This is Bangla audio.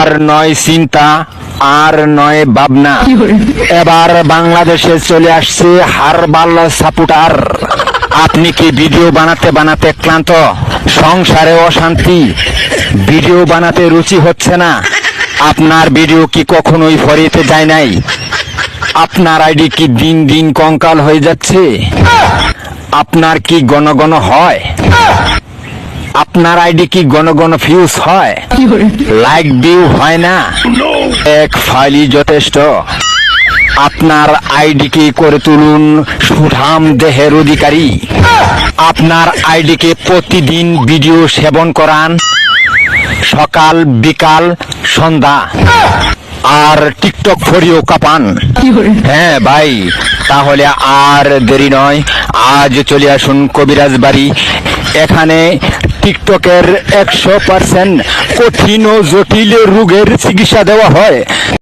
আর নয় চিন্তা, আর নয় ভাবনা, এবার বাংলাদেশে চলে আসছে হারবাল সাপোর্টার। আপনি কি ভিডিও বানাতে বানাতে ক্লান্ত, সংসারে অশান্তি, ভিডিও বানাতে রুচি হচ্ছে না? আপনার ভিডিও কি কখনোই ফরিতে যায় নাই? আপনার আইডি কি দিন দিন কঙ্কাল হয়ে যাচ্ছে? আপনার কি ঘন ঘন হয়? আপনার আইডি কি ঘন ঘন ফিউজ হয়? লাইক ভিউ হয় না? এক ফাইলই যথেষ্ট। আপনার আইডিকে করে তুলুন সুঠাম দেহের অধিকারী। আপনার আইডিকে প্রতিদিন ভিডিও সেবন করান, সকাল বিকাল সন্ধ্যা, আর টিকটক ফরিও কাপান। হ্যাঁ ভাই, তাহলে আর দেরি নয়, আজ চলে আসুন কবিরাজ বাড়ি। এখানে টিকটকের 100% কঠিন ও জটিল রোগের চিকিৎসা দেওয়া হয়।